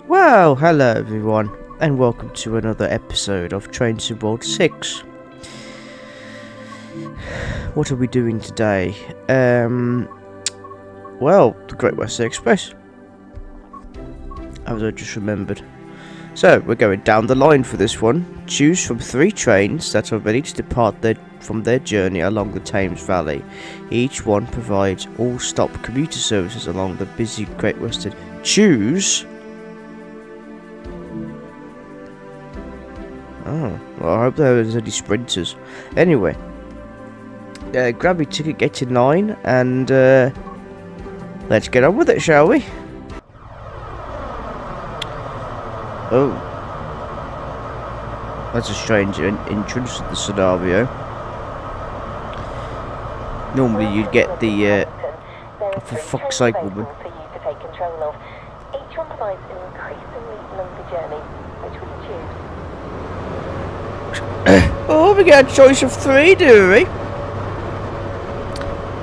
Well, hello everyone, and welcome to another episode of Train Sim World 6. What are we doing today? Well, the Great Western Express, as I just remembered. So, we're going down the line for this one. Choose from 3 trains that are ready to depart from their journey along the Thames Valley. Each one provides all-stop commuter services along the busy Great Western. Choose... Oh, well, I hope there's any sprinters. Anyway, grab your ticket, get in line, and let's get on with it, shall we? Oh, that's a strange entrance to the scenario. Normally you'd get the, for fuck's sake, woman. Each one provides an increasingly longer journey. Which will you choose? Oh, we get a choice of 3, do we?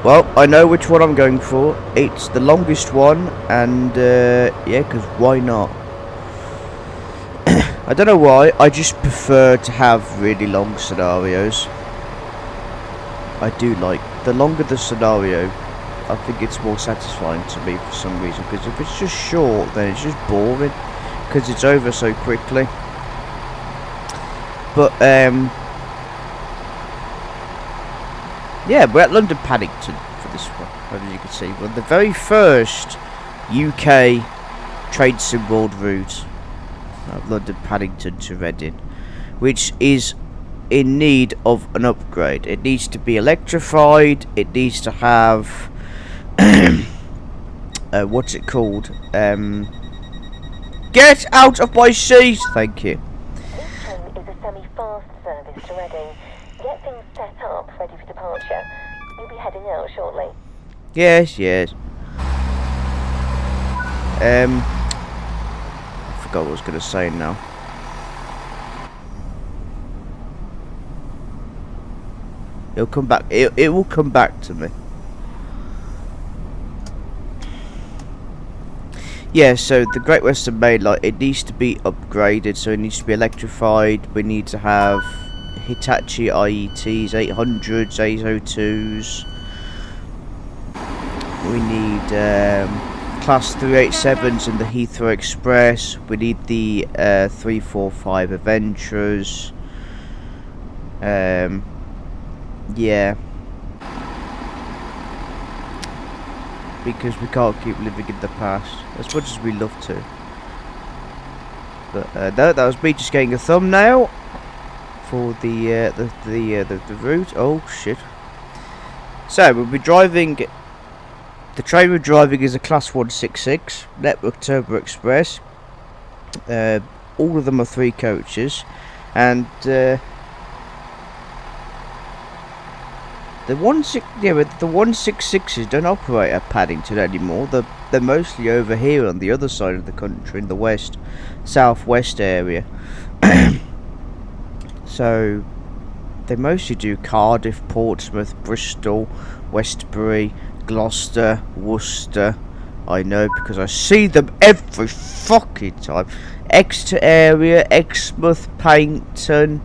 Well, I know which one I'm going for. It's the longest one, and yeah, because why not? I don't know why, I just prefer to have really long scenarios. I do like, the longer the scenario, I think it's more satisfying to me for some reason, because if it's just short, then it's just boring, because it's over so quickly. But, yeah, we're at London Paddington for this one, as you can see. We're on the very first UK Train Sim World route of London Paddington to Reading, which is in need of an upgrade. It needs to be electrified, it needs to have, what's it called? Get out of my seat! Thank you. Semi-fast service to Reading. Get things set up, ready for departure. You'll be heading out shortly. Yes. I forgot what I was going to say now. It'll come back. It will come back to me. Yeah, so the Great Western Main Line, it needs to be upgraded, so it needs to be electrified. We need to have Hitachi IETs, 800s, 802s. We need Class 387s in the Heathrow Express. We need the 345 Adventures. Yeah. Because we can't keep living in the past as much as we love to. But no, that was me just getting a thumbnail for the route. Oh shit! So we'll be driving. The train we're driving is a Class 166 Network Turbo Express. All of them are 3 coaches, and the 166s don't operate at Paddington anymore. They're mostly over here on the other side of the country, in the southwest area. So they mostly do Cardiff, Portsmouth, Bristol, Westbury, Gloucester, Worcester. I know because I see them every fucking time. Exeter area, Exmouth, Paddington,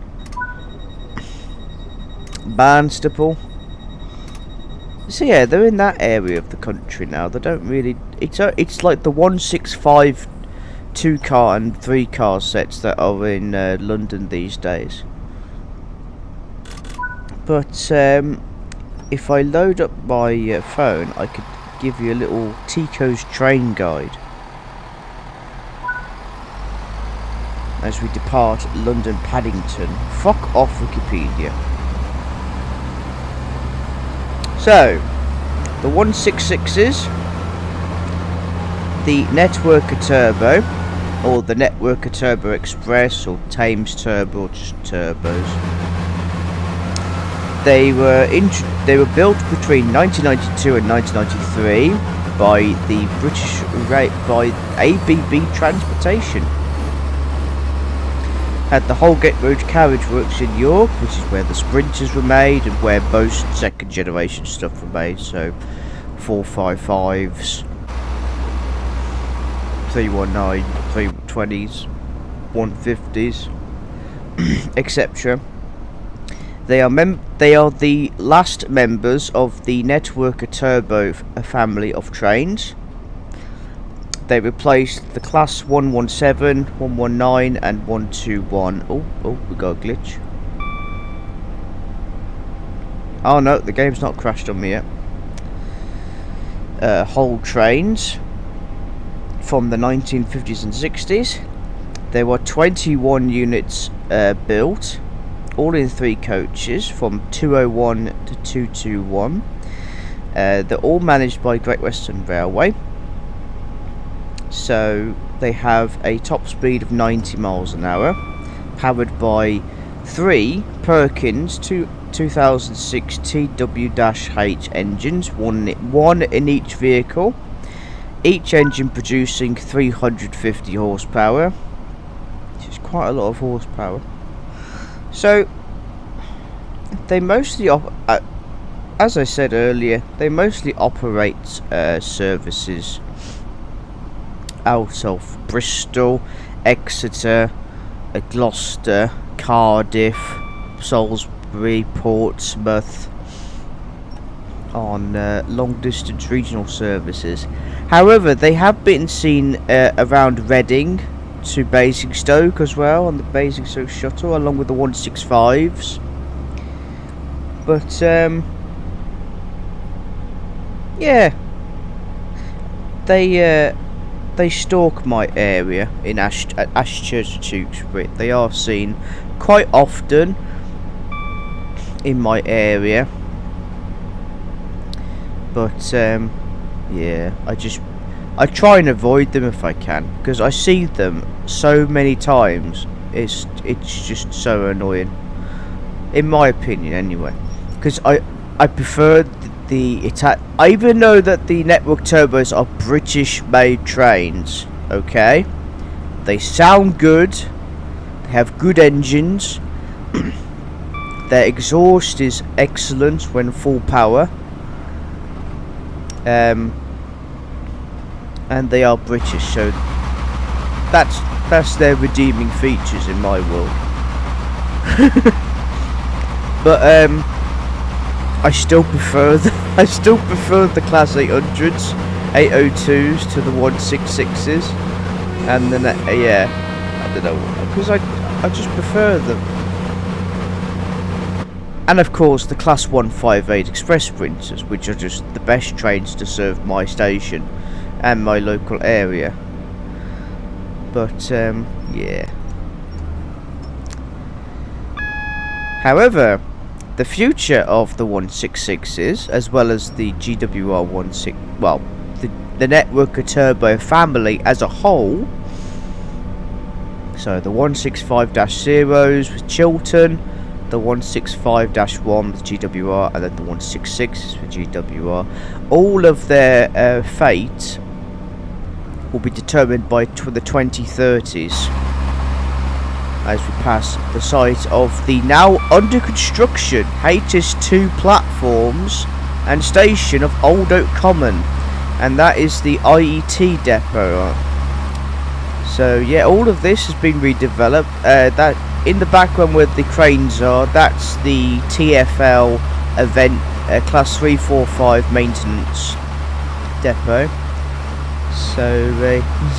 Barnstaple. So yeah, they're in that area of the country now. They don't really. It's like the 165 2-car and 3-car sets that are in London these days. But if I load up my phone, I could give you a little Tico's train guide as we depart London Paddington. Fuck off, Wikipedia. So, the 166s, the Networker Turbo, or the Networker Turbo Express, or Thames Turbo, or just turbos. They were built between 1992 and 1993 by the by ABB Transportation. Had the Holgate Road Carriage Works in York, which is where the Sprinters were made and where most second generation stuff were made, so 455s, 319, 320s, 150s, etc. They are the last members of the Networker Turbo family of trains. They replaced the Class 117, 119 and 121. Oh, we got a glitch. Oh no, the game's not crashed on me yet. Hull trains from the 1950s and 60s. There were 21 units built, all in 3 coaches from 201 to 221. They're all managed by Great Western Railway. So they have a top speed of 90 miles an hour, powered by 3 Perkins 2006 TW-H engines, one in each vehicle, each engine producing 350 horsepower, which is quite a lot of horsepower. So they mostly, as I said earlier, they mostly operate services out of Bristol, Exeter, Gloucester, Cardiff, Salisbury, Portsmouth, on long distance regional services. However, they have been seen around Reading to Basingstoke as well, on the Basingstoke shuttle, along with the 165s. But yeah, they stalk my area in Ashchurch, Tewkesbury. They are seen quite often in my area, but yeah, I try and avoid them if I can, because I see them so many times. It's just so annoying, in my opinion, anyway. Because I prefer I even know that the Network Turbos are British-made trains. Okay, they sound good. They have good engines. Their exhaust is excellent when full power. And they are British, so that's their redeeming features in my world. But I still prefer the Class 800s, 802s to the 166s, and then yeah, I don't know, because I just prefer them. And of course the Class 158 Express Sprinters, which are just the best trains to serve my station and my local area. But yeah. However, the future of the 166s, as well as the GWR 16, well, the Networker Turbo family as a whole, so the 165-0s with Chiltern, the 165-1 with GWR, and then the 166s with GWR, all of their fate will be determined by the 2030s. As we pass the site of the now under construction HS2 platforms and station of Old Oak Common, and that is the IET depot. So yeah, all of this has been redeveloped. That in the background where the cranes are, that's the TfL event class 345 maintenance depot. So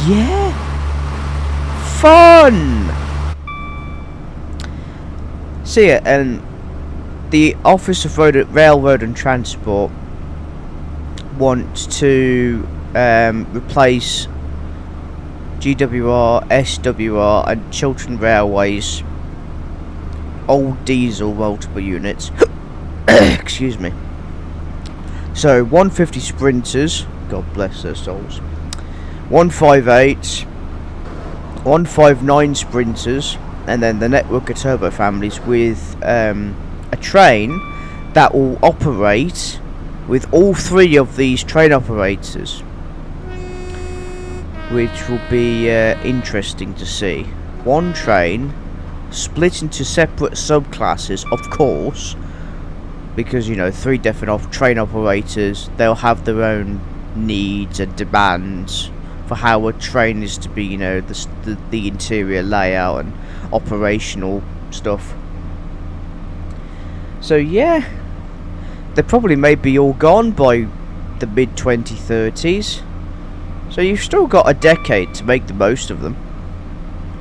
yeah, fun. So yeah, and the Office of Railroad and Transport wants to replace GWR, SWR and Chiltern Railways old diesel multiple units. Excuse me. So 150 Sprinters, God bless their souls, 158, 159 Sprinters, and then the Networker Turbo families with a train that will operate with all 3 of these train operators, which will be interesting to see. One train split into separate subclasses, of course, because, you know, 3 different train operators, they'll have their own needs and demands for how a train is to be, you know, the interior layout and operational stuff. So yeah, they probably may be all gone by the mid 2030s. So you've still got a decade to make the most of them.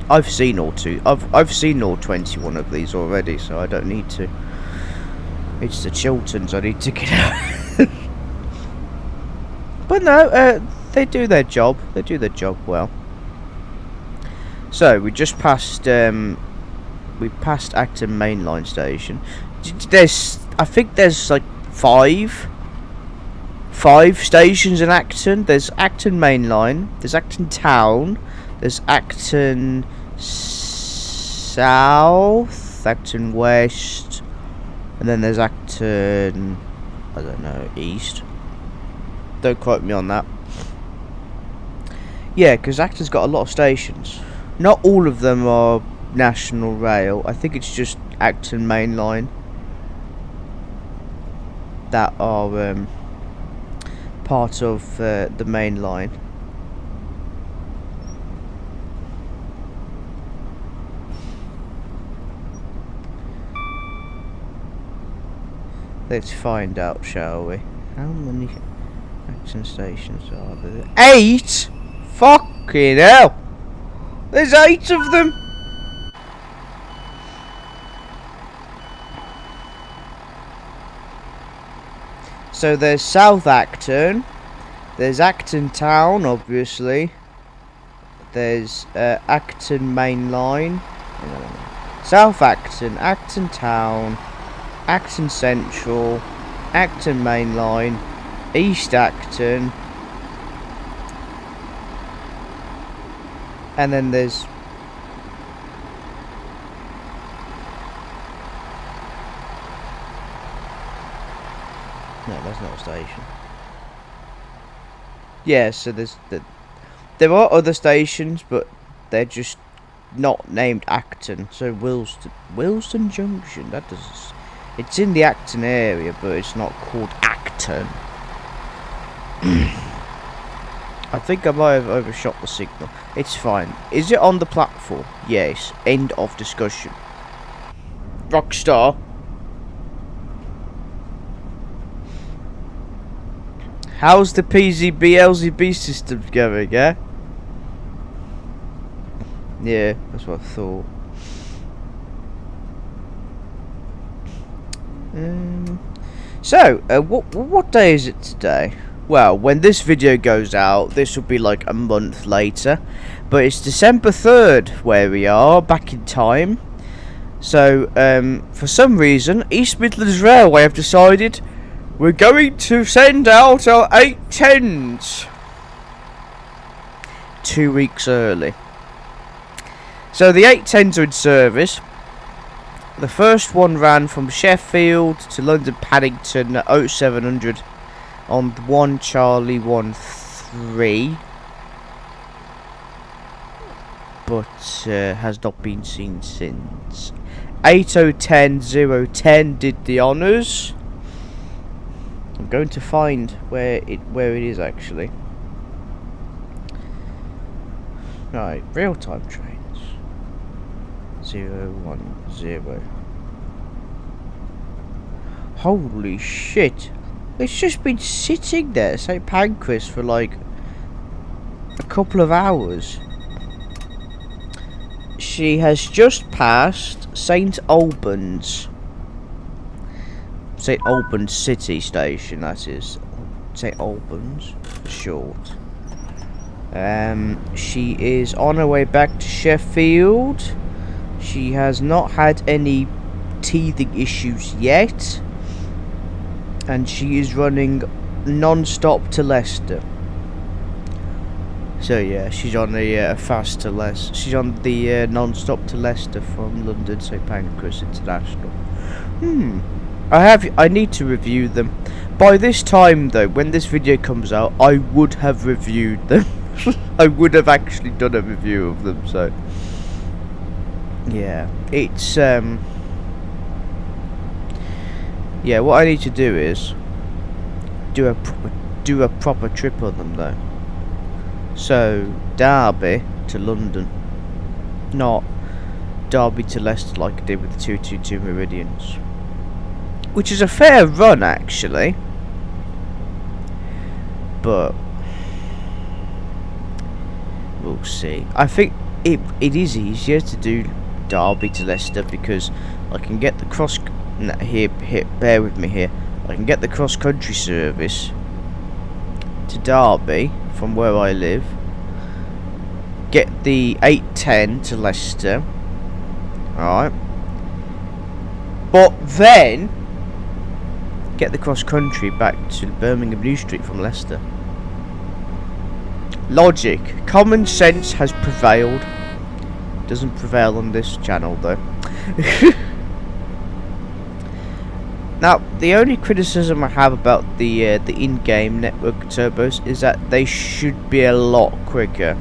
I've seen all 21 of these already, so I don't need to. It's the Chilterns I need to get out. But no, they do their job. They do their job well. So we just passed. We passed Acton Mainline Station. I think there's like five stations in Acton. There's Acton Mainline. There's Acton Town. There's Acton South. Acton West. And then there's Acton, I don't know, East. Don't quote me on that. Yeah, because Acton's got a lot of stations. Not all of them are National Rail. I think it's just Acton Mainline that are part of the main line. Let's find out, shall we? How many Acton stations are there? 8? Fucking hell! There's 8 of them! So there's South Acton, there's Acton Town, obviously. There's Acton Mainline, South Acton, Acton Town, Acton Central, Acton Mainline, East Acton, and then there's no, that's not a station. Yeah, so there are other stations, but they're just not named Acton. So Willesden Junction, that does. It's in the Acton area, but it's not called Acton. I think I might have overshot the signal. It's fine. Is it on the platform? Yes. End of discussion. Rockstar. How's the PZB-LZB system going, yeah? Yeah, that's what I thought. So, what day is it today? Well, when this video goes out, this will be like a month later. But it's December 3rd where we are, back in time. So, for some reason, East Midlands Railway have decided we're going to send out our 810s 2 weeks early. So the 810s are in service. The first one ran from Sheffield to London Paddington at 0700 on 1 Charlie 13, but has not been seen since. 8010 010 did the honours. I'm going to find where it is actually. Right, real-time trains. 010. Holy shit! It's just been sitting there, St Pancras, for like a couple of hours. She has just passed St Albans. St Albans City Station, that is. St Albans, for short. She is on her way back to Sheffield. She has not had any teething issues yet. And she is running non-stop to Leicester. So yeah, she's on the fast to Leicester. She's on the non-stop to Leicester from London St Pancras International. I need to review them. By this time though, when this video comes out, I would have reviewed them. I would have actually done a review of them. So yeah, it's yeah, what I need to do is do a proper trip on them though. So, Derby to London. Not Derby to Leicester like I did with the 222 Meridians. Which is a fair run, actually. But we'll see. I think it is easier to do Derby to Leicester because I can get the cross... Here, bear with me here. I can get the cross-country service to Derby from where I live. Get the 810 to Leicester. Alright. But then get the cross-country back to Birmingham New Street from Leicester. Logic. Common sense has prevailed. Doesn't prevail on this channel though. Now, the only criticism I have about the in-game network turbos is that they should be a lot quicker.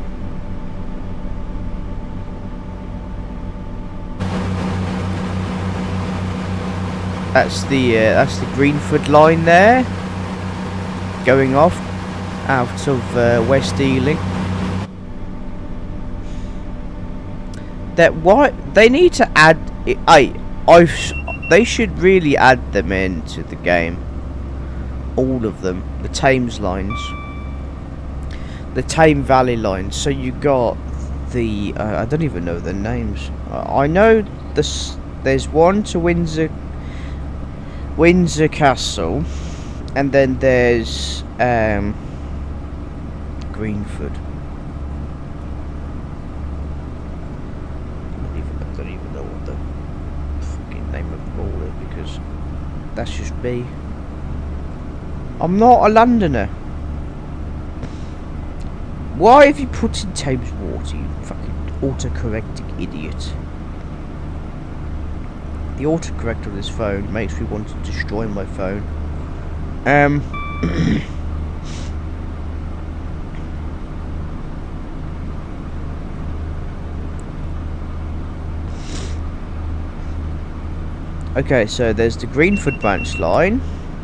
That's the Greenford line there, going off out of West Ealing. That what they need to add. They should really add them into the game. All of them, the Thames lines, the Tame Valley lines. So you got the I don't even know the names. I know there's one to Windsor Castle, and then there's Greenford. I don't even know what the fucking name of the ball is because that's just me. I'm not a Londoner. Why have you put in Thames Water, you fucking autocorrecting idiot? The autocorrect of this phone makes me want to destroy my phone. Okay, so there's the Greenford branch line,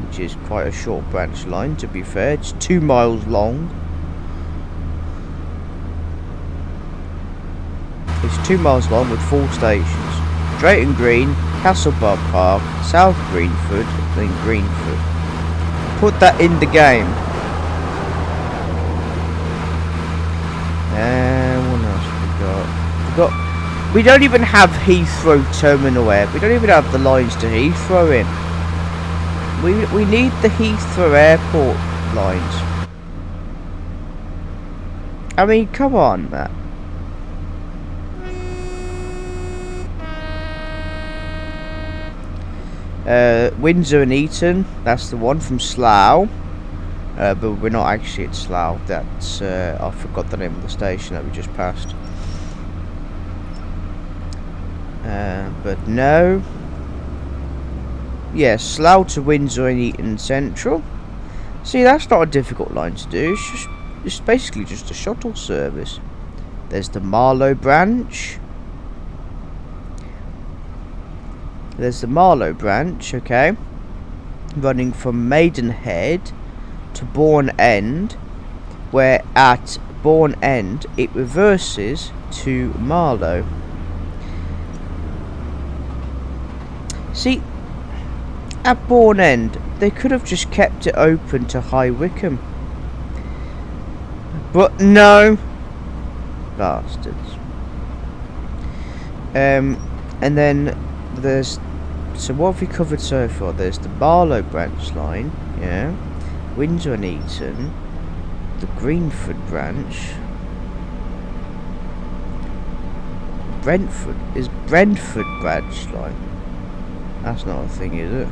which is quite a short branch line, to be fair. It's 2 miles long. It's 2 miles long with 4 stations. Drayton Green, Castlebar Park, South Greenford, then Greenford. Put that in the game. And what else have we got? We don't even have Heathrow Terminal Air. We don't even have the lines to Heathrow in. We need the Heathrow Airport lines. I mean, come on, Matt. Windsor and Eton, that's the one from Slough, but we're not actually at Slough. That's I forgot the name of the station that we just passed. But no, yeah, Slough to Windsor and Eton Central. See, that's not a difficult line to do. It's basically just a shuttle service. There's the Marlow branch. There's the Marlow branch, okay, running from Maidenhead to Bourne End, where at Bourne End it reverses to Marlow. See, at Bourne End they could have just kept it open to High Wycombe, but no, bastards. And then there's, so what have we covered so far? There's the Marlow branch line, yeah, Windsor and Eton, the Greenford branch, Brentford branch line. That's not a thing, is it?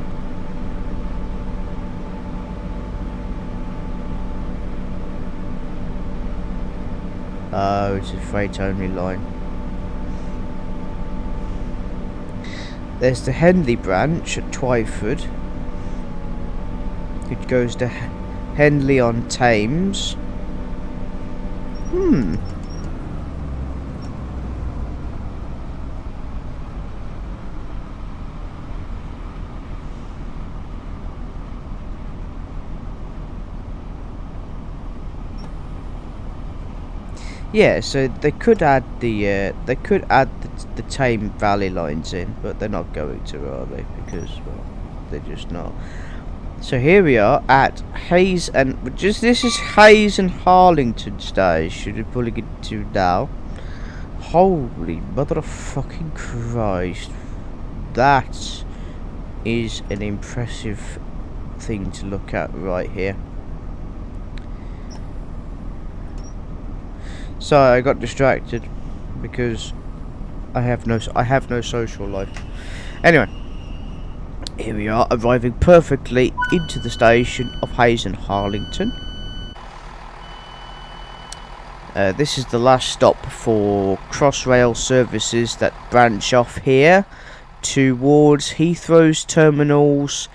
Oh, it's a freight only line. There's the Henley branch at Twyford, which goes to Henley on Thames. Yeah, so they could add the Tame Valley lines in, but they're not going to, are they? Because, well, they're just not. So here we are at Hayes and this is Hayes and Harlington station. We're pulling it to now. Holy motherfucking Christ! That is an impressive thing to look at right here. Sorry, I got distracted because I have no social life. Anyway, here we are, arriving perfectly into the station of Hayes and Harlington. This is the last stop for Crossrail services that branch off here towards Heathrow's terminals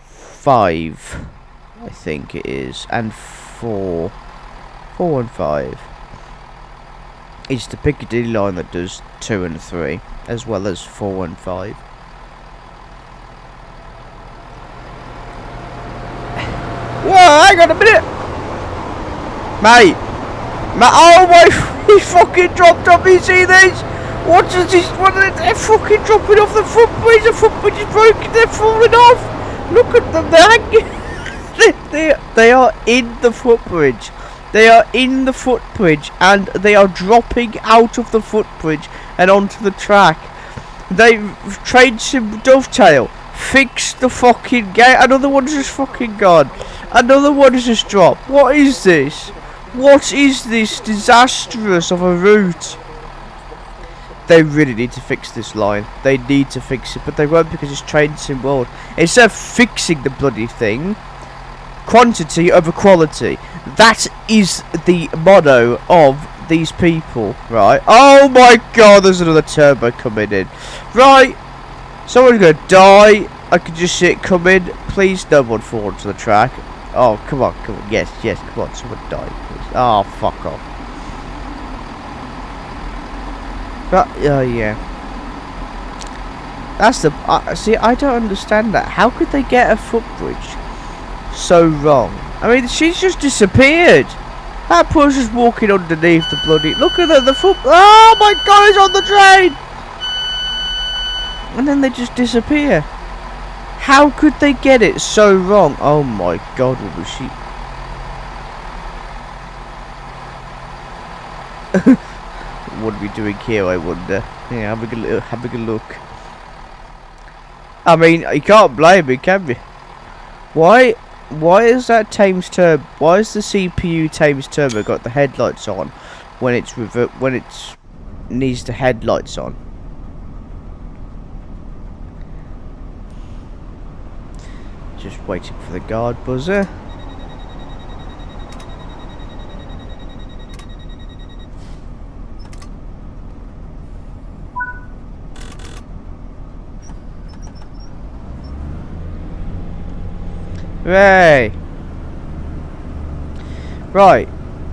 5, I think it is, and 4 and 5. It's the Piccadilly line that does 2 and 3, as well as 4 and 5. Whoa, hang on a minute! Mate! Oh my, he fucking dropped off, you see these? What is this? What are they fucking dropping off the footbridge? The footbridge is broken, they're falling off! Look at them, they're hanging! they are in the footbridge. They are in the footbridge and they are dropping out of the footbridge and onto the track. Train sim dovetail. Fix the fucking gate. Another one's just fucking gone. Another one has just dropped. What is this? What is this disastrous of a route? They really need to fix this line. They need to fix it, but they won't because it's Train Sim World. Instead of fixing the bloody thing, quantity over quality. That is the motto of these people, right? Oh my god, there's another turbo coming in. Right, someone's gonna die. I can just see it coming. Please, no one fall onto the track. Oh, come on. Yes, come on, someone die, please. Oh, fuck off. But, oh yeah. That's the... see, I don't understand that. How could they get a footbridge so wrong? I mean, she's just disappeared. That person's walking underneath the bloody... Look at the foot... Oh my god, he's on the train! And then they just disappear. How could they get it so wrong? Oh my god, what was she... What are we doing here, I wonder? Yeah, having a look. I mean, you can't blame me, can you? Why is that Thames Turbo? Why is the CPU Thames Turbo got the headlights on when it's needs the headlights on? Just waiting for the guard buzzer. Hooray! Right,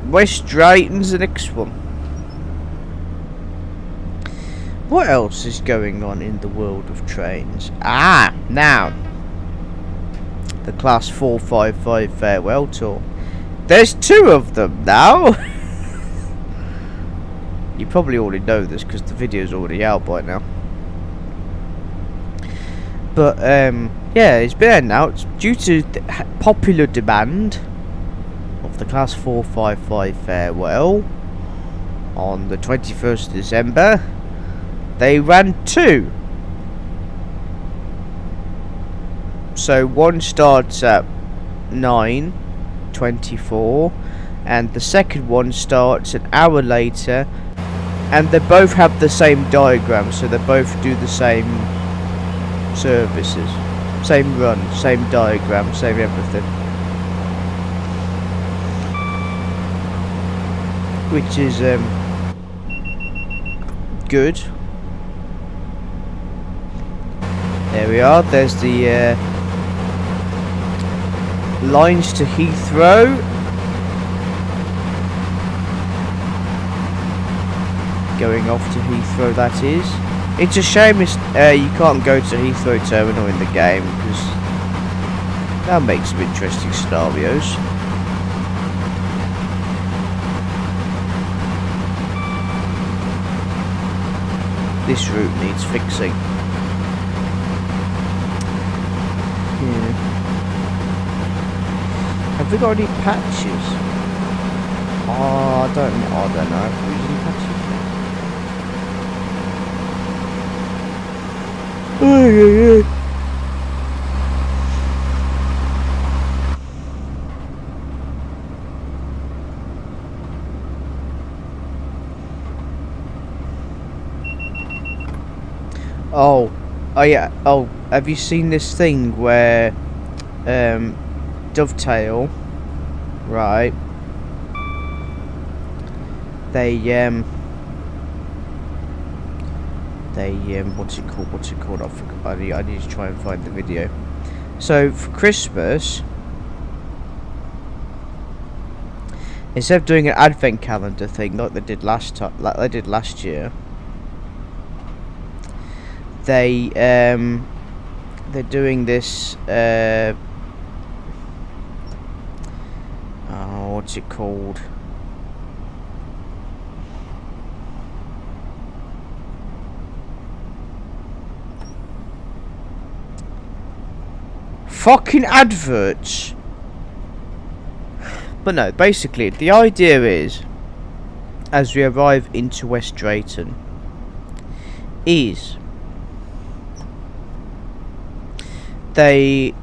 West Drayton's the next one. What else is going on in the world of trains? Ah, now the Class 455 farewell tour. There's 2 of them now. You probably already know this because the video's already out by now. But yeah, it's been announced due to the popular demand of the Class 455 farewell on the 21st of December. They ran 2. So one starts at 9:24 and the second one starts an hour later, and they both have the same diagram, so they both do the same services, same run, same diagram, same everything, which is good. There we are. There's the lines to Heathrow. Going off to Heathrow, that is. It's a shame you can't go to Heathrow Terminal in the game, because that makes some interesting scenarios. this route needs fixing. Yeah. Have we got any patches? Oh, I don't know. Have we got any patches? Oh yeah. Oh, have you seen this thing where Dovetail, right? They what's it called? I forgot. I need to try and find the video. So for Christmas, instead of doing an advent calendar thing like they did last year, they're doing this what's it called? Fucking adverts. But no, basically the idea is, as we arrive into West Drayton, is they,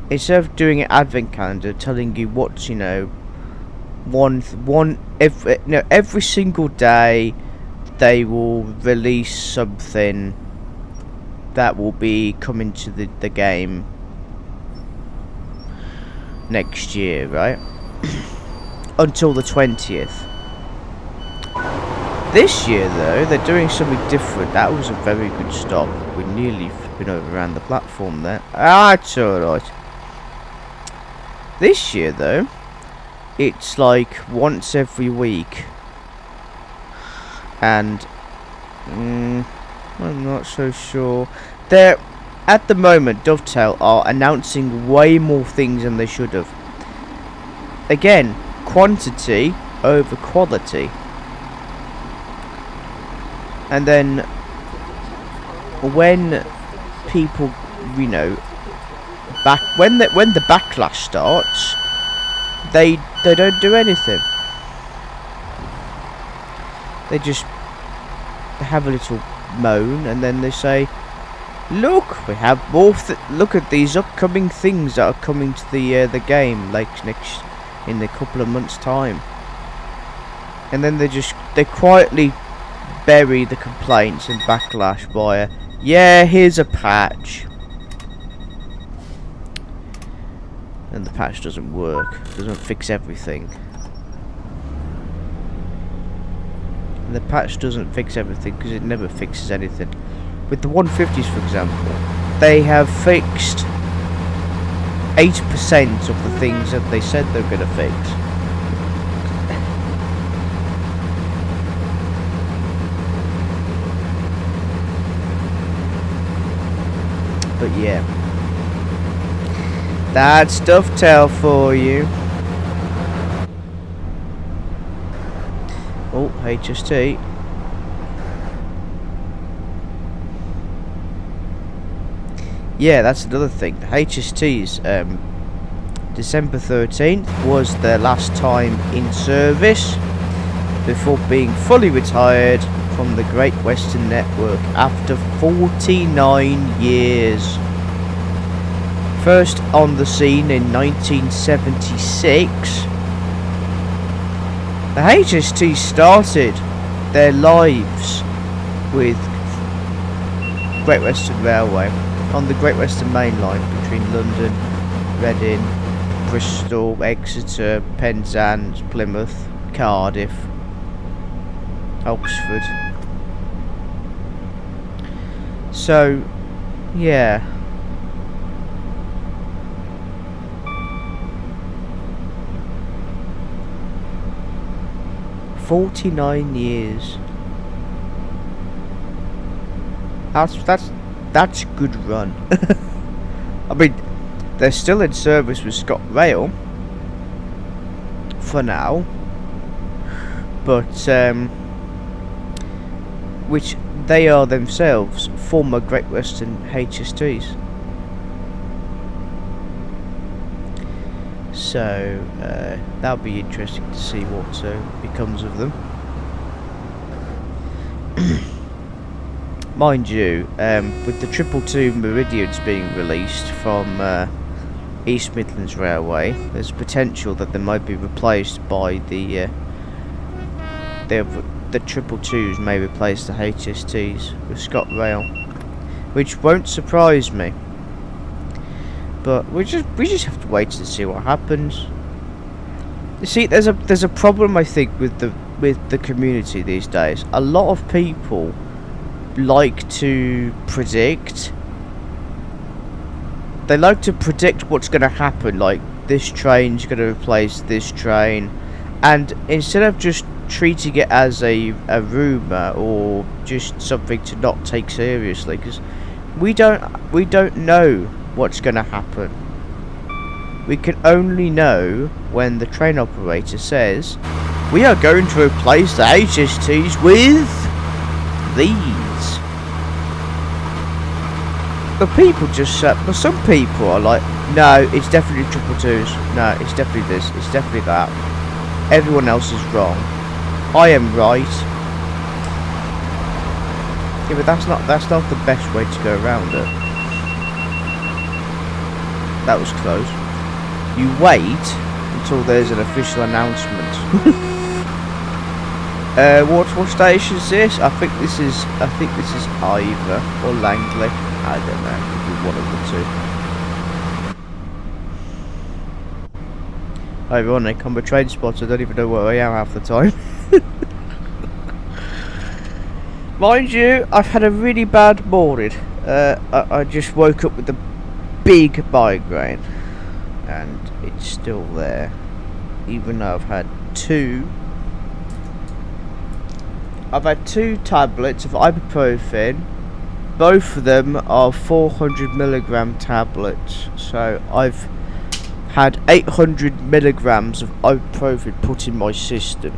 instead of doing an advent calendar telling you what's, you know, every single day they will release something that will be coming to the game next year, right? Until the 20th. This year though, they're doing something different. That was a very good stop. We nearly been overran the platform there. Ah, it's alright. This year though, it's like once every week. And I'm not so sure. They're, at the moment, Dovetail are announcing way more things than they should have. Again, quantity over quality. And then when people, you know, when the backlash starts, they don't do anything. They just have a little moan, and then they say, look, we have more look at these upcoming things that are coming to the game, like in a couple of months time. And then they quietly bury the complaints and backlash by yeah, here's a patch. And the patch doesn't work, doesn't fix everything. The patch doesn't fix everything because it never fixes anything. With the 150s, for example, they have fixed 80% of the things that they said they were going to fix. But yeah, that's Dovetail for you. Oh, HST. Yeah, that's another thing. The HST's December 13th was their last time in service before being fully retired from the Great Western Network after 49 years. First on the scene in 1976. The HST started their lives with Great Western Railway on the Great Western Main Line between London, Reading, Bristol, Exeter, Penzance, Plymouth, Cardiff, Oxford. So, yeah. "49 years. That's a good run." I mean, they're still in service with ScotRail for now, but which they are themselves former Great Western HSTs. So that'll be interesting to see what becomes of them. Mind you, with the 222 Meridians being released from East Midlands Railway, there's potential that they might be replaced by the 222s may replace the HSTs with ScotRail, which won't surprise me. But we just have to wait and see what happens. You see, there's a problem, I think, with the community these days. A lot of people like to predict. They like to predict what's going to happen, like this train's going to replace this train, and instead of just treating it as a rumour or just something to not take seriously, because we don't know what's going to happen. We can only know when the train operator says we are going to replace the HSTs with these. But people just but some people are like, no, it's definitely 222s. No, it's definitely this. It's definitely that. Everyone else is wrong. I am right. Yeah, but that's not the best way to go around it. That was close. You wait until there's an official announcement. What station is this? I think this is Ivor or Langley. I don't know. It could be one of the two. Ironic, I'm a train spotter. I don't even know where I am half the time. Mind you, I've had a really bad morning. I just woke up with a big migraine, and it's still there, even though I've had two tablets of ibuprofen. Both of them are 400mg tablets, so I've had 800mg of ibuprofen put in my system.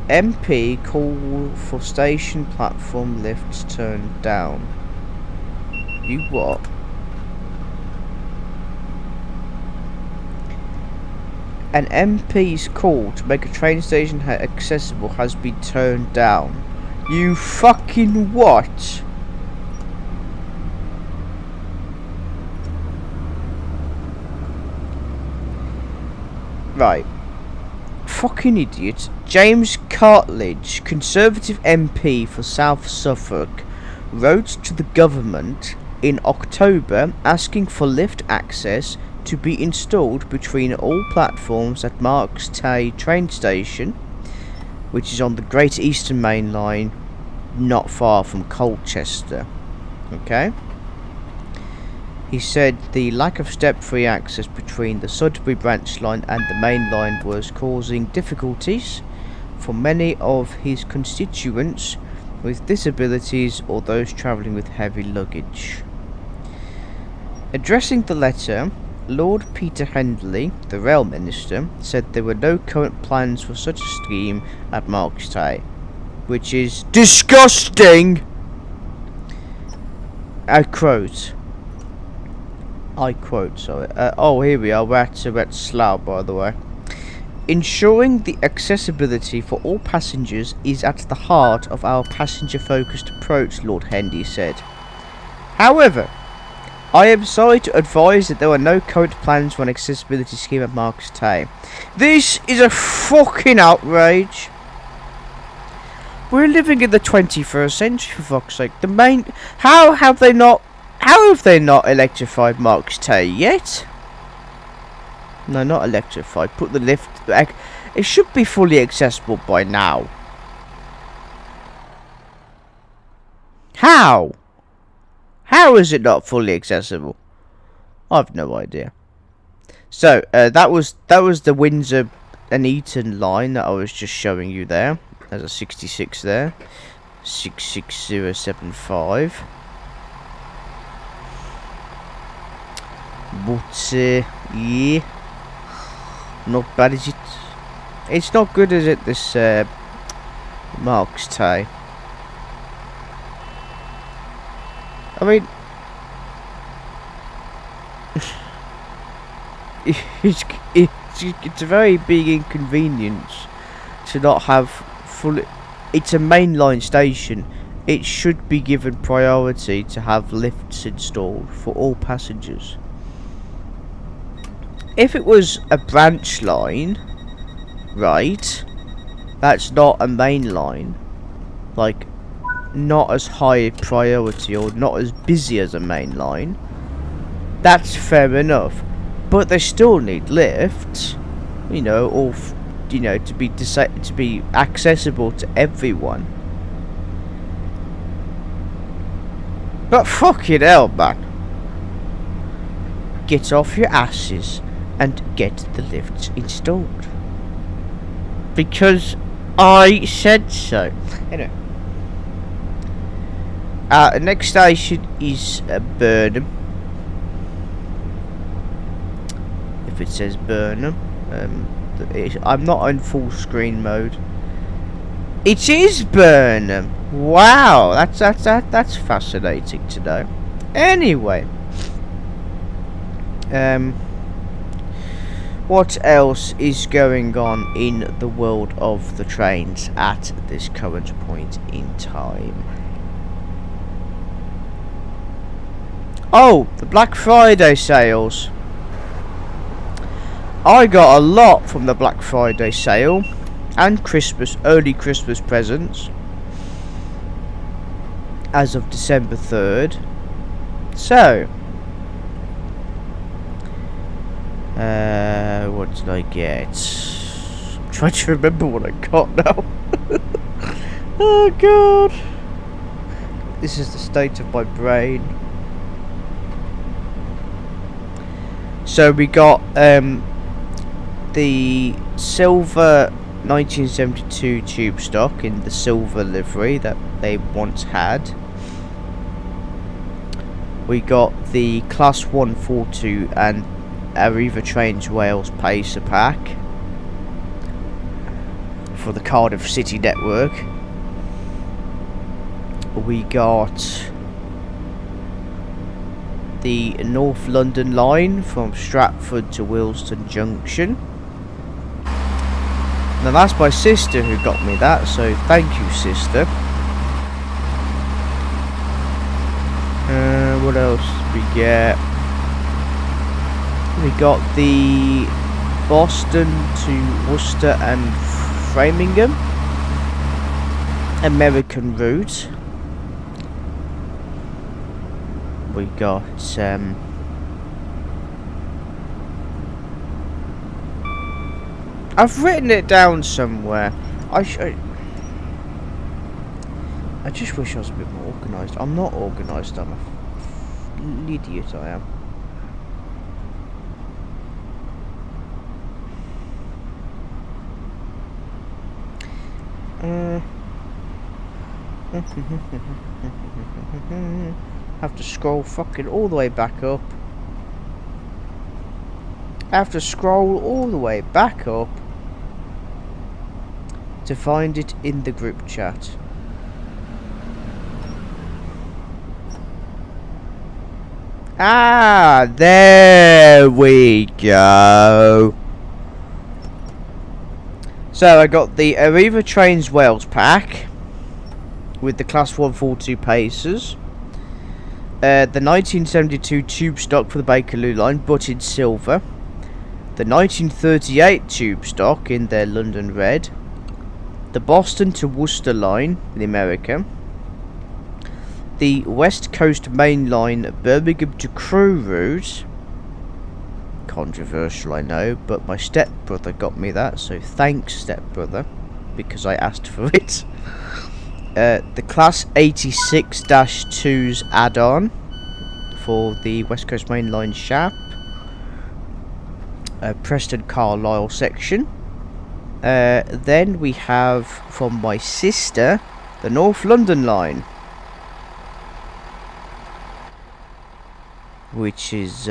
MP call for station platform lifts turned down. You what? An MP's call to make a train station accessible has been turned down. You fucking what? Right. Fucking idiot. James Cartledge, Conservative MP for South Suffolk, wrote to the government in October asking for lift access to be installed between all platforms at Marks Tay train station, which is on the Great Eastern Main Line, not far from Colchester. Okay? He said the lack of step-free access between the Sudbury branch line and the main line was causing difficulties for many of his constituents with disabilities or those travelling with heavy luggage. Addressing the letter, Lord Peter Hendley, the Rail Minister, said there were no current plans for such a scheme at Marks Tay, which is disgusting! I quote, sorry. Here we are, we're at Slough, by the way. Ensuring the accessibility for all passengers is at the heart of our passenger-focused approach, Lord Hendy said. However, I am sorry to advise that there are no current plans for an accessibility scheme at Marks Tay. This is a fucking outrage. We're living in the 21st century, for fuck's sake. How have they not electrified Marks Tay yet? No, not electrified. Put the lift back. It should be fully accessible by now. How? How is it not fully accessible? I've no idea. So that was the Windsor and Eton line that I was just showing you there. There's a 66 there, 66075. But yeah, not bad, is it? It's not good, is it, this Mark's tie? I mean, it's a very big inconvenience to not have full. It's a mainline station. It should be given priority to have lifts installed for all passengers. If it was a branch line, right, that's not a main line, like not as high priority or not as busy as a main line, that's fair enough. But they still need lifts, you know, or you know, to be accessible to everyone. But fucking hell, man, get off your asses and get the lifts installed, because I said so. Anyway, next station is Burnham. If it says Burnham, I'm not on full screen mode. It is Burnham. Wow, that's fascinating to know. Anyway, what else is going on in the world of the trains at this current point in time? Oh, the Black Friday sales. I got a lot from the Black Friday sale and early Christmas presents as of December 3rd. So, what did I get? I'm trying to remember what I got now. Oh god. This is the state of my brain. So we got the silver 1972 tube stock in the silver livery that they once had. We got the Class 142 and Arriva Trains Wales Pacer pack for the Cardiff City network. We got the North London line from Stratford to Willesden Junction. Now that's my sister who got me that, so thank you, sister. What else did we get? We got the Boston to Worcester and Framingham American route. We got I've written it down somewhere. I just wish I was a bit more organised. I'm not organised. I'm an idiot. I am. Have to scroll fucking all the way back up. Have to scroll all the way back up to find it in the group chat. Ah, there we go. So I got the Arriva Trains Wales pack with the Class 142 Pacers. The 1972 tube stock for the Bakerloo line, but in silver. The 1938 tube stock in their London red. The Boston to Worcester line in America. The West Coast Main Line Birmingham to Crewe route. Controversial, I know, but my stepbrother got me that, so thanks, stepbrother, because I asked for it. The Class 86-2's add-on for the West Coast Main Line Shap. Preston Carlisle section. Then we have from my sister the North London line, which is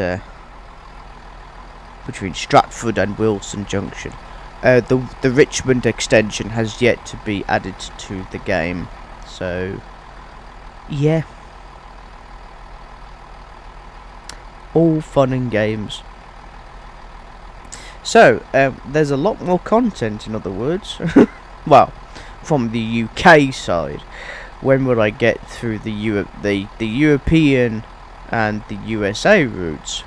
between Stratford and Willesden Junction. the Richmond extension has yet to be added to the game. So, yeah. All fun and games. So, there's a lot more content, in other words. Well, from the UK side. When will I get through the European and the USA routes?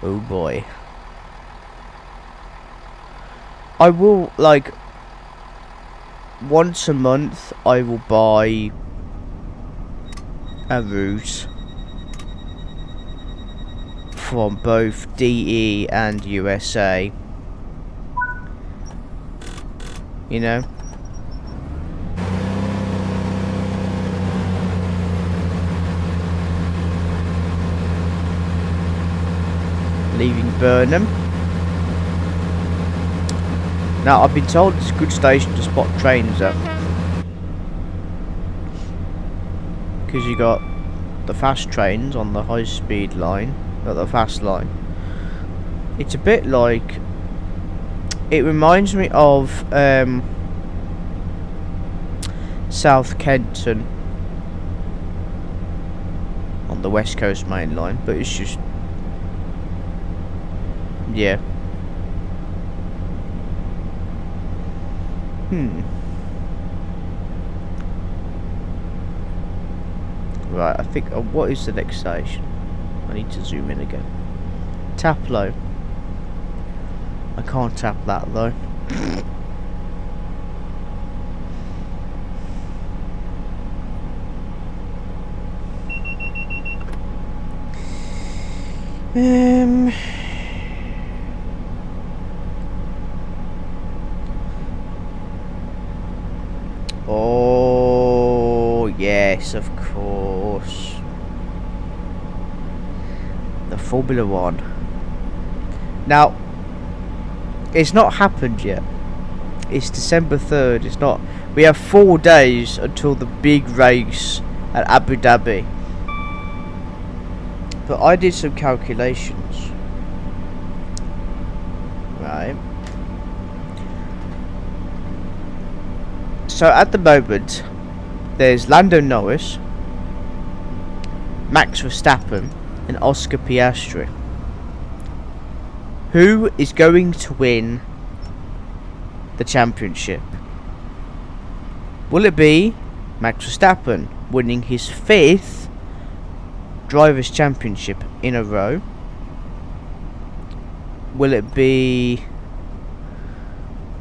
Oh boy. I will, like, once a month I will buy a route from both DE and USA. You know? Leaving Burnham. Now, I've been told it's a good station to spot trains at, because you got the fast trains on the high speed line, not the fast line. It's a bit like, it reminds me of South Kenton on the West Coast main line, but it's just, yeah. Right, I think, what is the next station? I need to zoom in again. Taplow. I can't tap that though. Oh, yes, of course. The Formula One. Now, it's not happened yet. It's December 3rd. It's not. We have 4 days until the big race at Abu Dhabi. But I did some calculations. Right. So at the moment, there's Lando Norris, Max Verstappen, and Oscar Piastri. Who is going to win the championship? Will it be Max Verstappen winning his 5th Drivers' Championship in a row? Will it be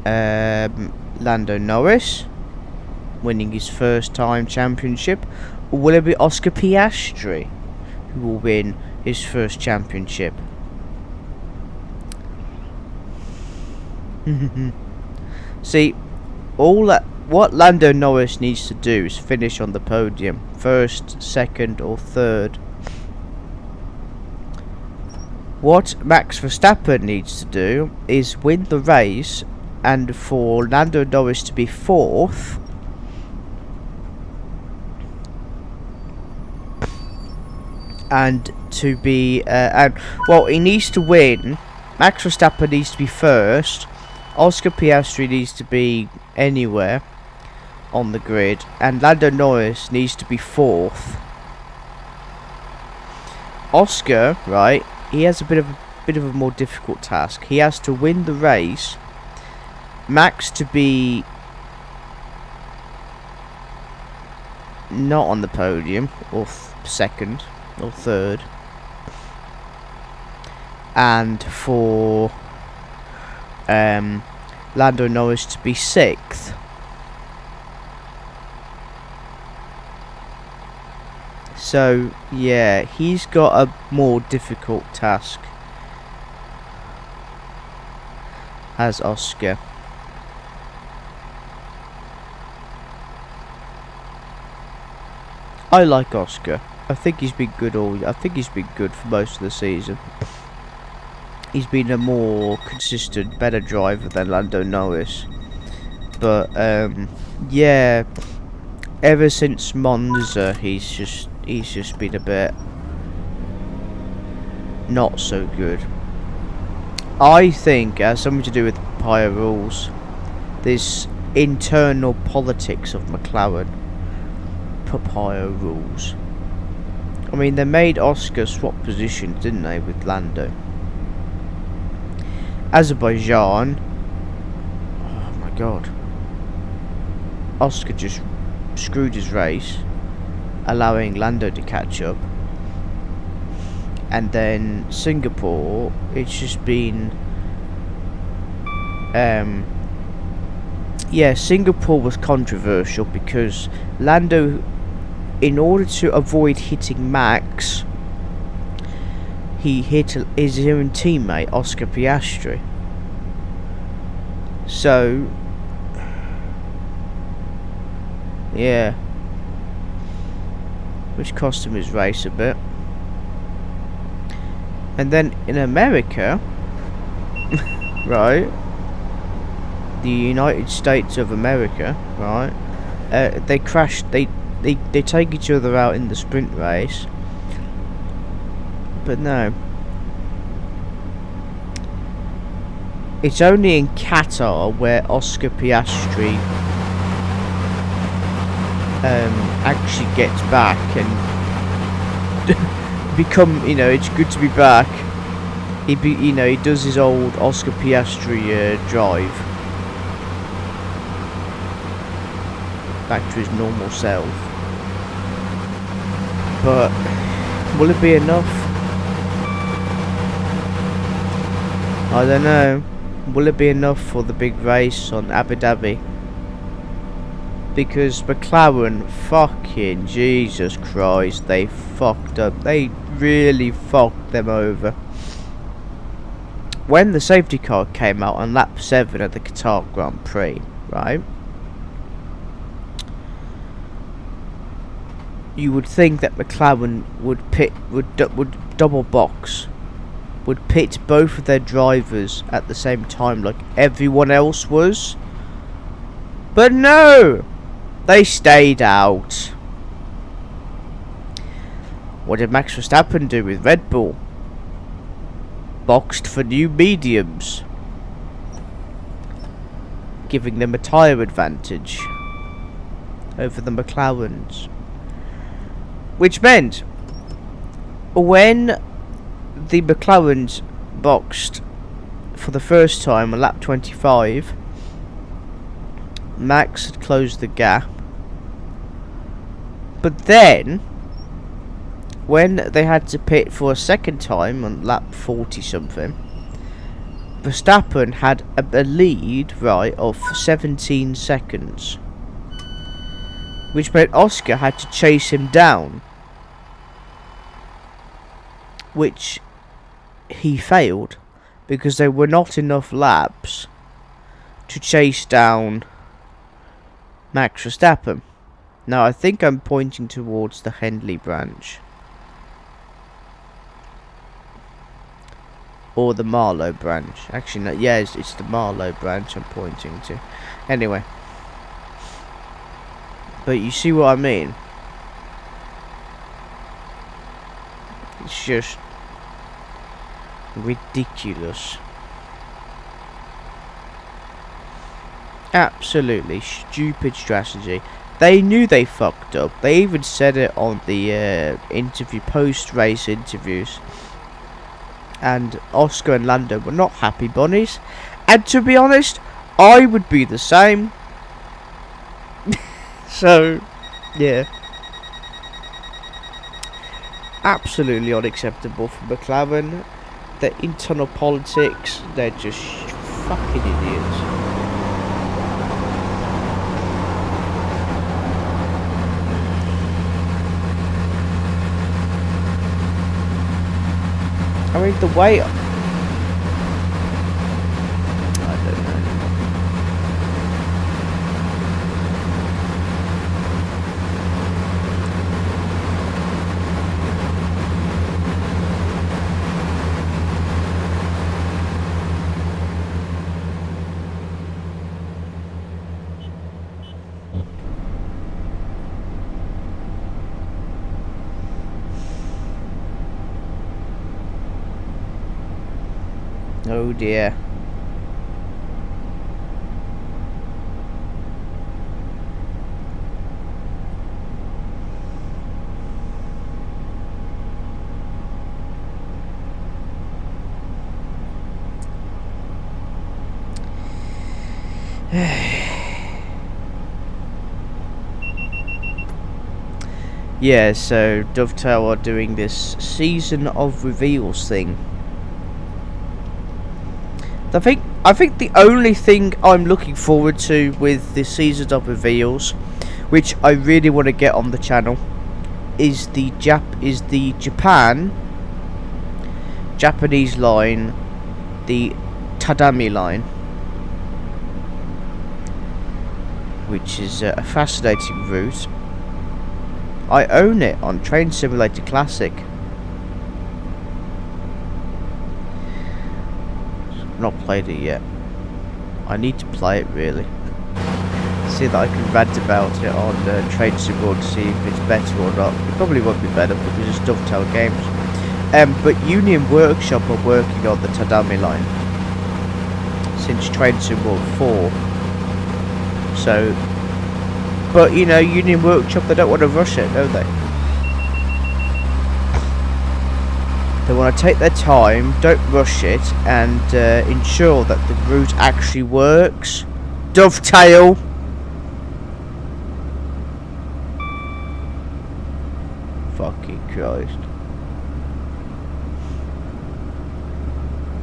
Lando Norris winning his first time championship? Or will it be Oscar Piastri who will win his first championship? See, what Lando Norris needs to do is finish on the podium, 1st, 2nd or 3rd. What Max Verstappen needs to do is win the race, and for Lando Norris to be 4th, and to be well, he needs to win. Max Verstappen needs to be 1st. Oscar Piastri needs to be anywhere on the grid, and Lando Norris needs to be 4th. Oscar, right? He has a bit of a more difficult task. He has to win the race. Max to be not on the podium, or 2nd or 3rd, and for Lando Norris to be 6th. So yeah, he's got a more difficult task as Oscar. I like Oscar. I think he's been good for most of the season. He's been a more consistent, better driver than Lando Norris. But yeah, ever since Monza, he's just been a bit not so good. I think it has something to do with Papaya rules. This internal politics of McLaren. Papaya rules. I mean, they made Oscar swap positions, didn't they, with Lando? Azerbaijan. Oh my god. Oscar just screwed his race, allowing Lando to catch up. And then Singapore, it's just been... yeah, Singapore was controversial because Lando, in order to avoid hitting Max, he hit his own teammate, Oscar Piastri. So, yeah, which cost him his race a bit. And then in America, right, the United States of America, right, they crashed, they take each other out in the sprint race. But no, it's only in Qatar where Oscar Piastri actually gets back and become, you know, it's good to be back. You know, he does his old Oscar Piastri drive back to his normal self. But will it be enough? I don't know. Will it be enough for the big race on Abu Dhabi? Because McLaren, fucking Jesus Christ, they fucked up. They really fucked them over. When the safety car came out on lap 7 at the Qatar Grand Prix, right? You would think that McLaren would double box, would pit both of their drivers at the same time like everyone else was. But no! They stayed out. What did Max Verstappen do with Red Bull? Boxed for new mediums, giving them a tyre advantage over the McLarens. Which meant, when the McLarens boxed for the first time on lap 25, Max had closed the gap. But then, when they had to pit for a second time on lap 40 something, Verstappen had a lead, right, of 17 seconds. Which meant Oscar had to chase him down. Which he failed, because there were not enough laps to chase down Max Verstappen. Now I think I'm pointing towards the Henley branch. Or the Marlow branch. Actually, no, yeah, it's the Marlow branch I'm pointing to. Anyway. But you see what I mean? It's just ridiculous. Absolutely stupid strategy. They knew they fucked up. They even said it on the post-race interviews. And Oscar and Lando were not happy bunnies. And to be honest, I would be the same. So, yeah. Absolutely unacceptable for McLaren. Their internal politics, they're just fucking idiots. I mean, the way... I don't know. Oh dear. Yeah, so Dovetail are doing this season of reveals thing. I think the only thing I'm looking forward to with the season of reveals, which I really want to get on the channel, is the Japanese line, the Tadami line, which is a fascinating route. I own it on Train Simulator Classic. Not played it yet. I need to play it really. See that I can rant about it on Train Sim World to see if it's better or not. It probably won't be better because it's Dovetail Games. But Union Workshop are working on the Tadami line since Train Sim World 4. So, but you know, Union Workshop, they don't want to rush it, do they? They want to take their time, don't rush it, and ensure that the route actually works. Dovetail! Fucking Christ.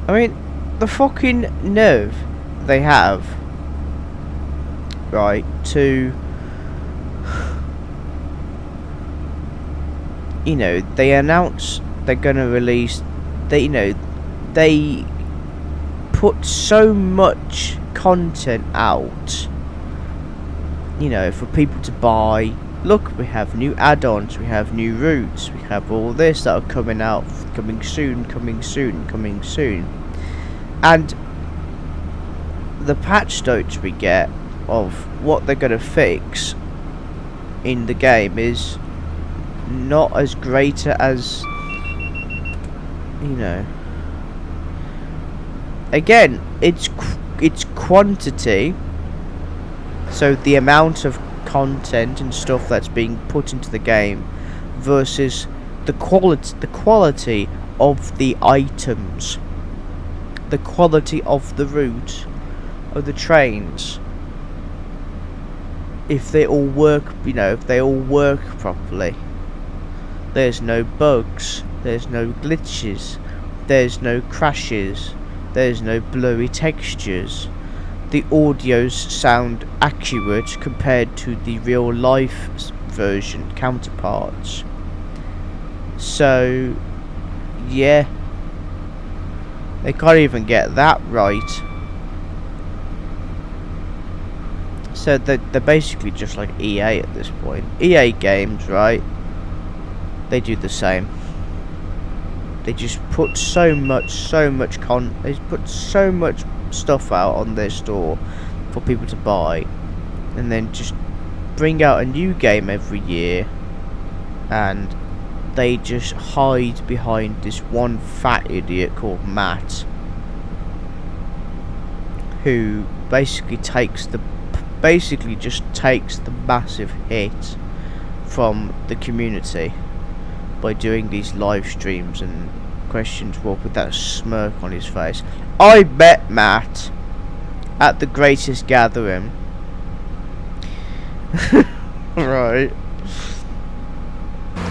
I mean, the fucking nerve they have, right, to, you know, they announce they're gonna release, they put so much content out, you know, for people to buy. Look, we have new add-ons, we have new routes, we have all this that are coming out, coming soon. And the patch notes we get of what they're gonna fix in the game is not as greater as, you know. Again, it's quantity, so the amount of content and stuff that's being put into the game versus the quality of the items, the quality of the route, of the trains. If they all work, you know, if they all work properly, there's no bugs, there's no glitches, there's no crashes, there's no blurry textures. The audios sound accurate compared to the real life version counterparts. So, yeah, they can't even get that right. So they're basically just like EA at this point. EA games, right? They do the same. They just put so much they put so much stuff out on their store for people to buy, and then just bring out a new game every year, and they just hide behind this one fat idiot called Matt, who basically just takes the massive hit from the community by doing these live streams and questions walk with that smirk on his face. I met Matt at the Greatest Gathering. Right.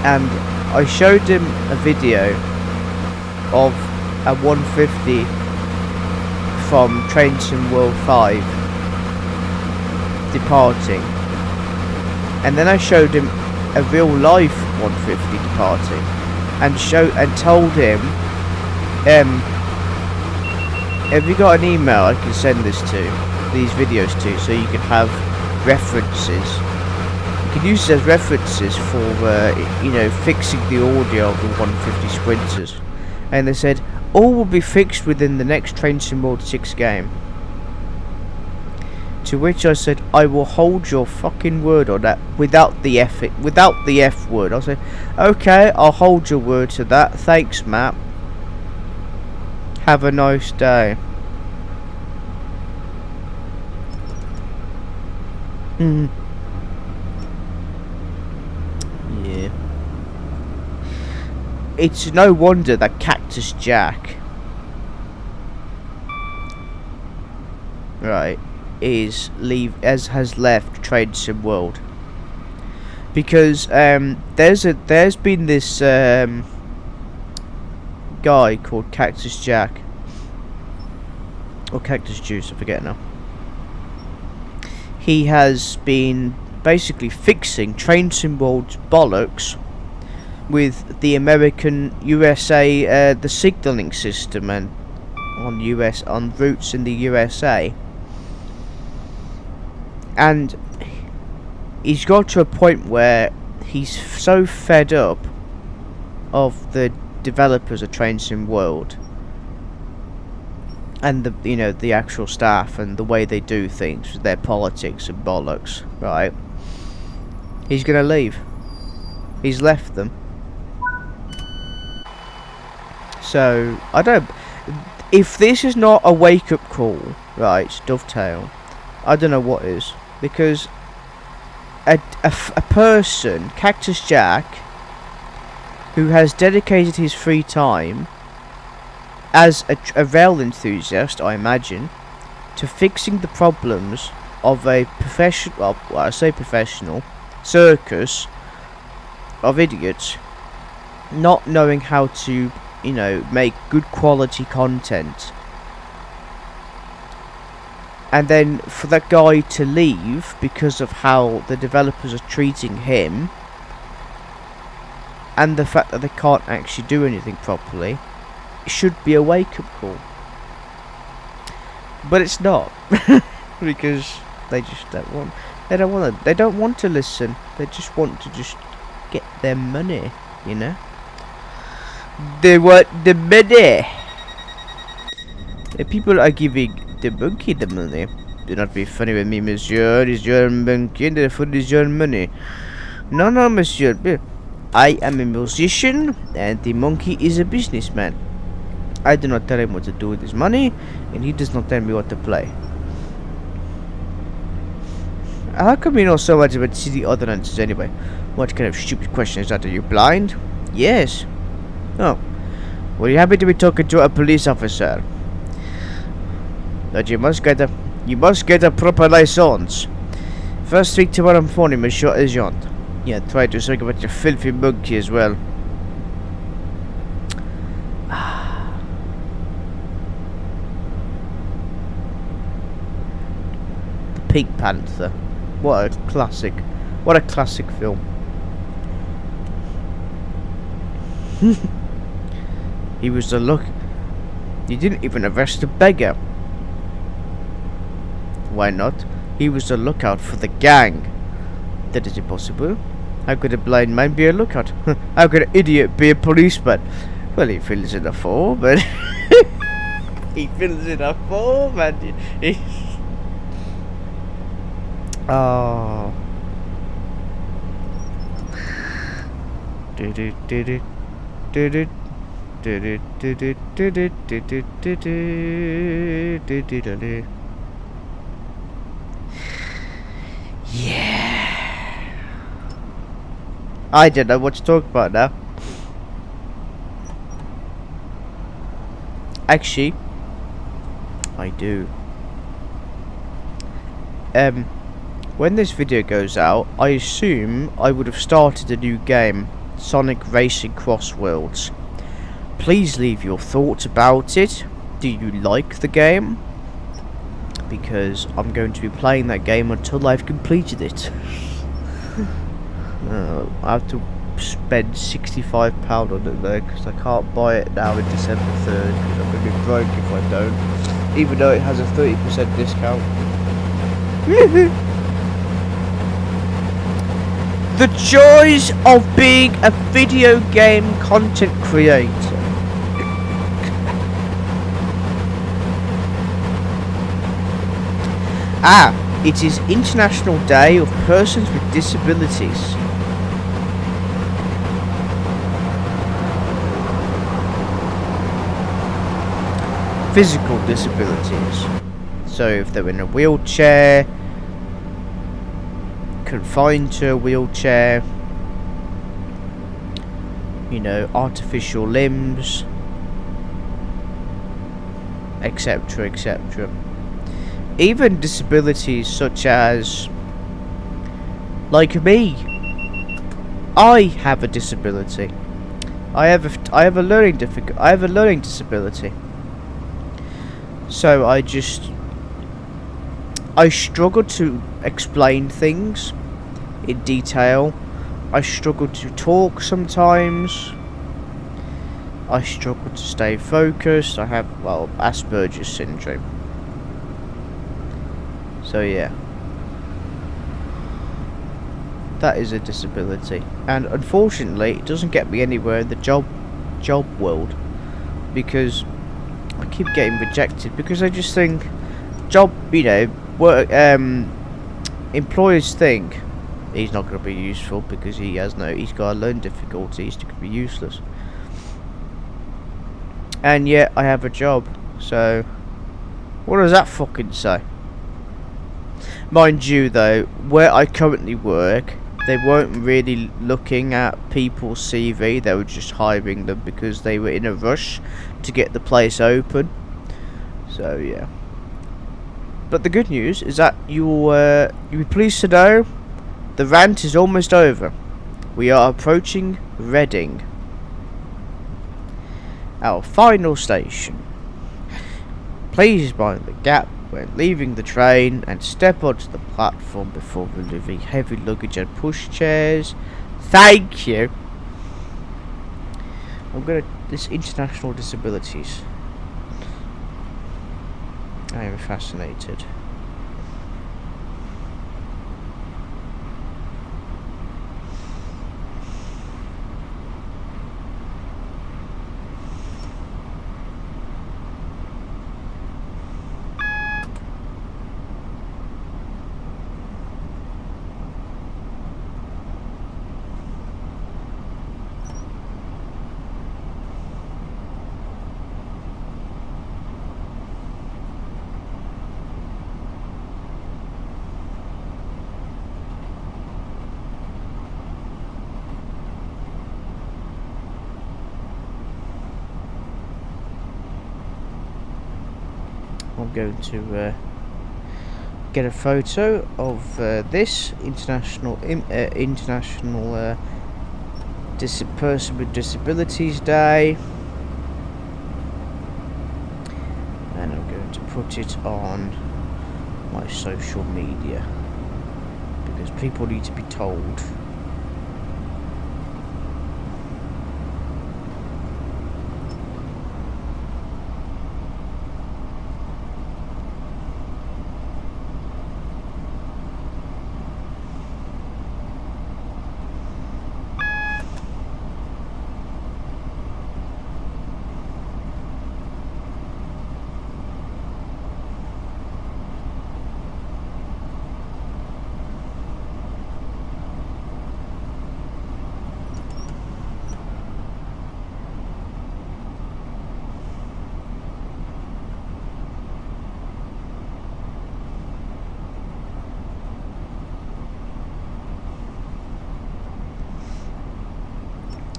And I showed him a video of a 150 from Train Sim World 5 departing. And then I showed him a real life 150 departing, and told him, have you got an email I can send these videos to, so you can have references? You can use those references for you know, fixing the audio of the 150 sprinters. And they said all will be fixed within the next Train Sim World 6 game. To which I said, I will hold your fucking word on that, without the F word. I said, okay, I'll hold your word to that. Thanks, Matt. Have a nice day. Yeah. It's no wonder that Cactus Jack, right, has left Trade Sim World, because there's been this guy called Cactus Jack, or Cactus Juice, I forget now. He has been basically fixing Train Sim World's bollocks with the USA, the signalling system, and on routes in the USA. And he's got to a point where he's so fed up of the developers of Train Sim World and the actual staff and the way they do things, their politics and bollocks, right? He's gonna leave. He's left them. So if this is not a wake-up call, right, Dovetail, I don't know what is, because a person, Cactus Jack, who has dedicated his free time as a rail enthusiast, I imagine, to fixing the problems of a professional, well, I say professional, circus of idiots, not knowing how to, make good quality content. And then for that guy to leave because of how the developers are treating him, and the fact that they can't actually do anything properly, it should be a wake-up call. But it's not, because they just don't want. They don't want to listen. They just want to get their money, They want the money. The people are giving the monkey the money. Do not be funny with me, monsieur. It's your monkey, and the food is your money. No, monsieur. I am a musician, and the monkey is a businessman. I do not tell him what to do with his money, and he does not tell me what to play. How come you know so much about city ordinances anyway? What kind of stupid question is that? Are you blind? Yes. Oh. Well, you happy to be talking to a police officer. But you must get a proper license. First thing tomorrow morning, Monsieur Agent. Yeah, try to talk about your filthy monkey as well. The Pink Panther. What a classic. What a classic film. He was the look. You didn't even arrest the beggar. Why not? He was the lookout for the gang. That is impossible. How could a blind man be a lookout? How could an idiot be a policeman? Well, he fills in a form, and he fills in a form, and he. Oh. Yeah. I don't know what to talk about now. Actually, I do. When this video goes out, I assume I would have started a new game, Sonic Racing Cross Worlds. Please leave your thoughts about it. Do you like the game? Because I'm going to be playing that game until I've completed it. I have to spend £65 on it though, because I can't buy it now in December 3rd, because I'm going to be broke if I don't. Even though it has a 30% discount. The joys of being a video game content creator. It is International Day of Persons with Disabilities. physical disabilities. So if they're in a wheelchair, confined to a wheelchair, you know, artificial limbs, etc., etc. Even disabilities such as, like me, I have a disability. I have a learning disability. So I struggle to explain things in detail. I struggle to talk sometimes. I struggle to stay focused. I have, well, Asperger's syndrome. So yeah. That is a disability. And unfortunately, it doesn't get me anywhere in the job world. Because I keep getting rejected. Because I just think, work, employers think he's not going to be useful because he's got a learning difficulty. He's going to be useless. And yet, I have a job. So, what does that fucking say? Mind you, though, where I currently work, they weren't really looking at people's CV. They were just hiring them because they were in a rush to get the place open. So, yeah. But the good news is that you'll be pleased to know the rant is almost over. We are approaching Reading, our final station. Please mind the gap when leaving the train and step onto the platform before removing heavy luggage and pushchairs. Thank you. This international disabilities. I am fascinated. I'm going to get a photo of this international Person with Disabilities Day, and I'm going to put it on my social media because people need to be told.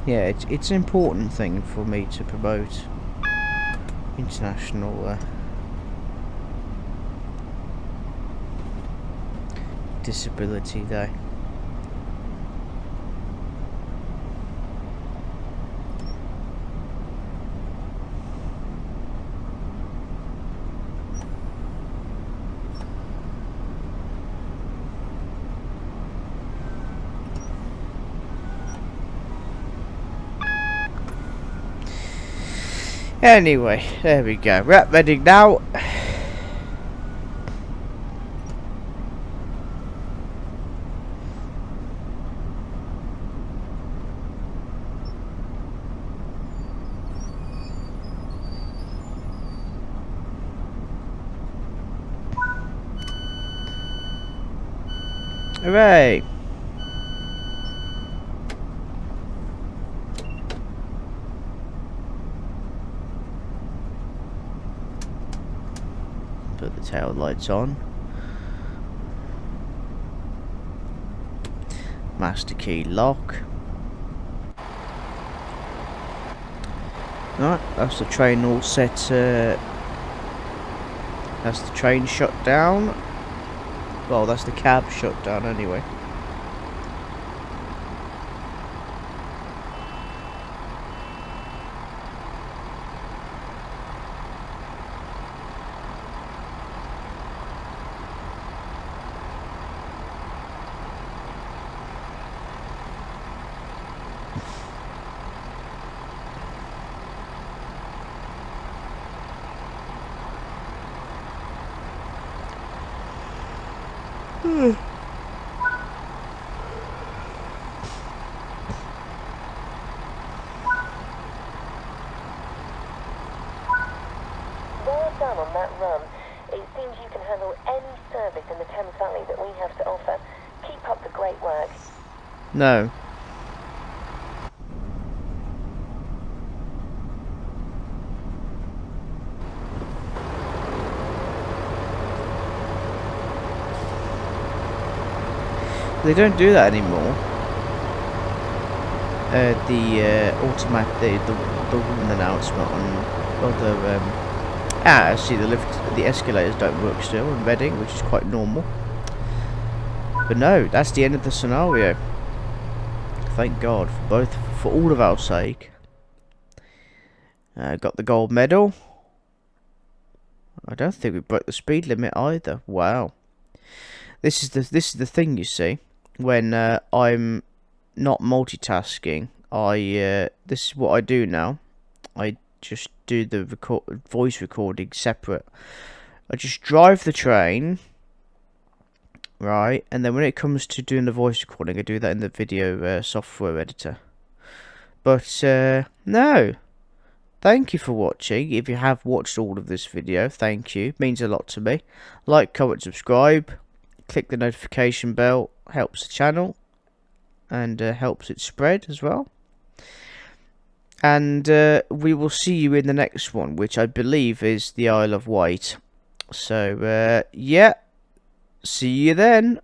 Yeah, it's an important thing for me to promote International Disability Day. Anyway, there we go. We're at Reading now. Hooray! Tail lights on. Master key lock. Right, that's the train all set. That's the train shut down. Well, that's the cab shut down anyway. Well done on that run. It seems you can handle any service in the Thames Valley that we have to offer. Keep up the great work. No. They don't do that anymore. The woman announcement on other actually the escalators don't work still in Reading, which is quite normal. But no, that's the end of the scenario. Thank God for all of our sake. Got the gold medal. I don't think we broke the speed limit either. Wow. This is the thing, you see. When I'm not multitasking, this is what I do now. I just do the voice recording separate. I just drive the train, right, and then when it comes to doing the voice recording, I do that in the video software editor. But no, thank you for watching. If you have watched all of this video, thank you. It means a lot to me. Like, comment, subscribe. Click the notification bell. Helps the channel. And helps it spread as well. And we will see you in the next one, which I believe is the Isle of Wight. So, yeah. See you then.